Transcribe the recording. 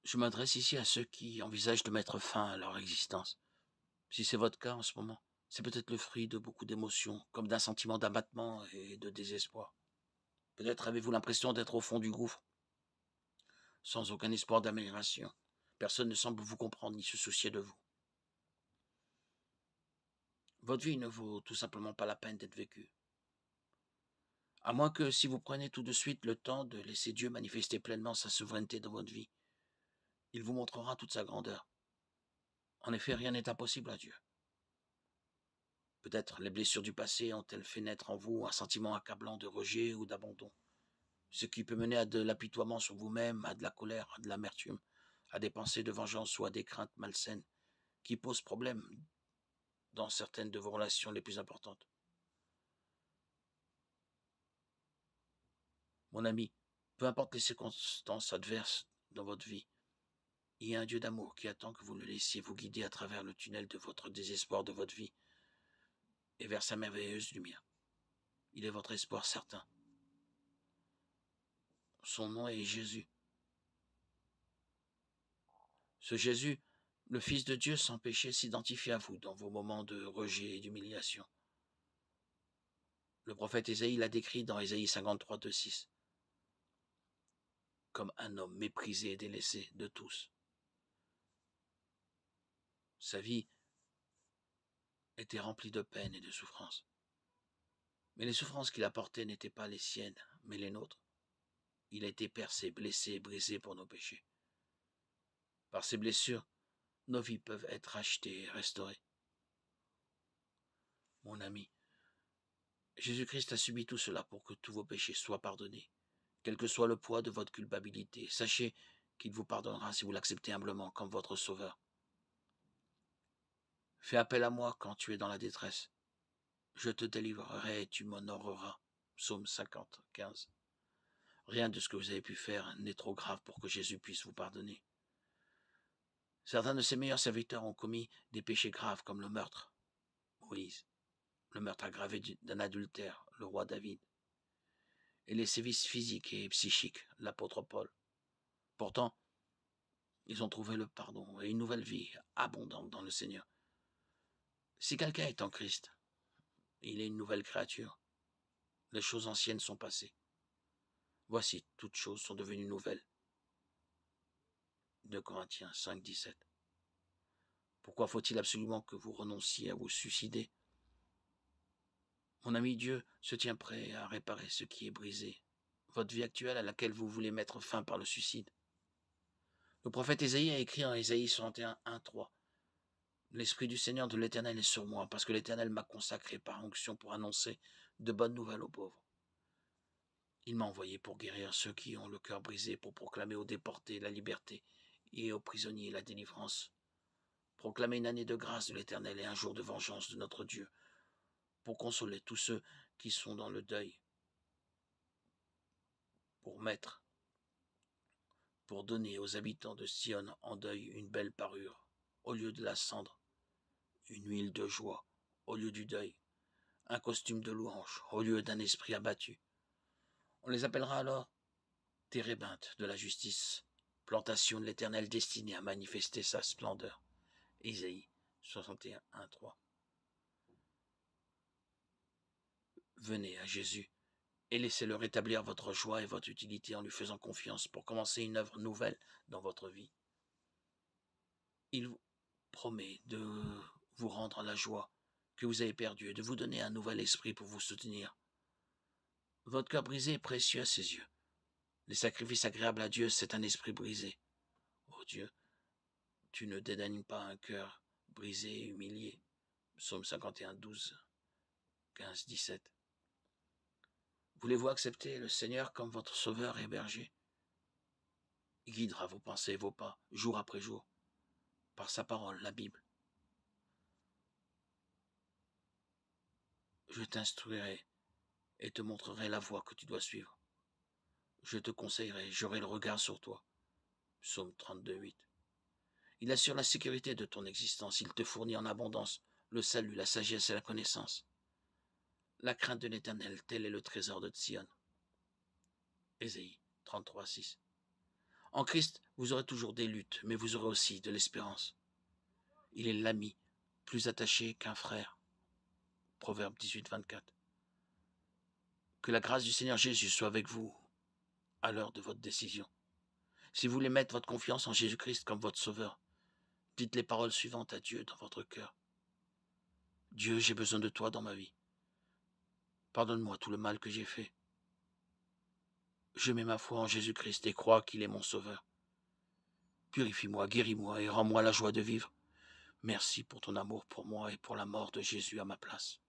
Je m'adresse ici à ceux qui envisagent de mettre fin à leur existence. Si c'est votre cas en ce moment, c'est peut-être le fruit de beaucoup d'émotions, comme d'un sentiment d'abattement et de désespoir. Peut-être avez-vous l'impression d'être au fond du gouffre, sans aucun espoir d'amélioration. Personne ne semble vous comprendre ni se soucier de vous. Votre vie ne vaut tout simplement pas la peine d'être vécue. À moins que si vous prenez tout de suite le temps de laisser Dieu manifester pleinement sa souveraineté dans votre vie, il vous montrera toute sa grandeur. En effet, rien n'est impossible à Dieu. Peut-être les blessures du passé ont-elles fait naître en vous un sentiment accablant de rejet ou d'abandon, ce qui peut mener à de l'apitoiement sur vous-même, à de la colère, à de l'amertume, à des pensées de vengeance ou à des craintes malsaines qui posent problème dans certaines de vos relations les plus importantes. Mon ami, peu importe les circonstances adverses dans votre vie, il y a un Dieu d'amour qui attend que vous le laissiez vous guider à travers le tunnel de votre désespoir de votre vie et vers sa merveilleuse lumière. Il est votre espoir certain. Son nom est Jésus. Ce Jésus, le Fils de Dieu sans péché, s'identifie à vous dans vos moments de rejet et d'humiliation. Le prophète Ésaïe l'a décrit dans Ésaïe 53, 2, 6, comme un homme méprisé et délaissé de tous. Sa vie était remplie de peine et de souffrances. Mais les souffrances qu'il a portées n'étaient pas les siennes, mais les nôtres. Il a été percé, blessé, brisé pour nos péchés. Par ces blessures, nos vies peuvent être rachetées et restaurées. Mon ami, Jésus-Christ a subi tout cela pour que tous vos péchés soient pardonnés. Quel que soit le poids de votre culpabilité, sachez qu'il vous pardonnera si vous l'acceptez humblement comme votre sauveur. Fais appel à moi quand tu es dans la détresse. Je te délivrerai et tu m'honoreras. Psaume 50, 15. Rien de ce que vous avez pu faire n'est trop grave pour que Jésus puisse vous pardonner. Certains de ses meilleurs serviteurs ont commis des péchés graves comme le meurtre. Moïse, le meurtre aggravé d'un adultère, le roi David, et les sévices physiques et psychiques, l'apôtre Paul. Pourtant, ils ont trouvé le pardon et une nouvelle vie abondante dans le Seigneur. Si quelqu'un est en Christ, il est une nouvelle créature. Les choses anciennes sont passées. Voici, toutes choses sont devenues nouvelles. 2 Corinthiens 5, 17. Pourquoi faut-il absolument que vous renonciez à vous suicider? Mon ami, Dieu se tient prêt à réparer ce qui est brisé. Votre vie actuelle à laquelle vous voulez mettre fin par le suicide. Le prophète Ésaïe a écrit en Ésaïe 61, 1, 3. L'Esprit du Seigneur de l'Éternel est sur moi, parce que l'Éternel m'a consacré par onction pour annoncer de bonnes nouvelles aux pauvres. Il m'a envoyé pour guérir ceux qui ont le cœur brisé, pour proclamer aux déportés la liberté et aux prisonniers la délivrance. Proclamer une année de grâce de l'Éternel et un jour de vengeance de notre Dieu, pour consoler tous ceux qui sont dans le deuil, pour donner aux habitants de Sion en deuil une belle parure, au lieu de la cendre, une huile de joie, au lieu du deuil, un costume de louange, au lieu d'un esprit abattu. On les appellera alors térébinthes de la justice, plantation de l'Éternel destinée à manifester sa splendeur. Ésaïe 61, 1, 3. Venez à Jésus et laissez-le rétablir votre joie et votre utilité en lui faisant confiance pour commencer une œuvre nouvelle dans votre vie. Il vous promet de vous rendre la joie que vous avez perdue et de vous donner un nouvel esprit pour vous soutenir. Votre cœur brisé est précieux à ses yeux. Les sacrifices agréables à Dieu, c'est un esprit brisé. Oh Dieu, tu ne dédaignes pas un cœur brisé et humilié. Psaume 51, 12, 15, 17. Voulez-vous accepter le Seigneur comme votre sauveur et berger? Il guidera vos pensées et vos pas, jour après jour, par sa parole, la Bible. Je t'instruirai et te montrerai la voie que tu dois suivre. Je te conseillerai, j'aurai le regard sur toi. Psaume 32, 8. Il assure la sécurité de ton existence, il te fournit en abondance le salut, la sagesse et la connaissance. La crainte de l'Éternel, tel est le trésor de Sion. Ésaïe 33, 6. En Christ, vous aurez toujours des luttes, mais vous aurez aussi de l'espérance. Il est l'ami, plus attaché qu'un frère. Proverbe 18, 24. Que la grâce du Seigneur Jésus soit avec vous à l'heure de votre décision. Si vous voulez mettre votre confiance en Jésus-Christ comme votre sauveur, dites les paroles suivantes à Dieu dans votre cœur. Dieu, j'ai besoin de toi dans ma vie. Pardonne-moi tout le mal que j'ai fait. Je mets ma foi en Jésus-Christ et crois qu'il est mon sauveur. Purifie-moi, guéris-moi et rends-moi la joie de vivre. Merci pour ton amour pour moi et pour la mort de Jésus à ma place.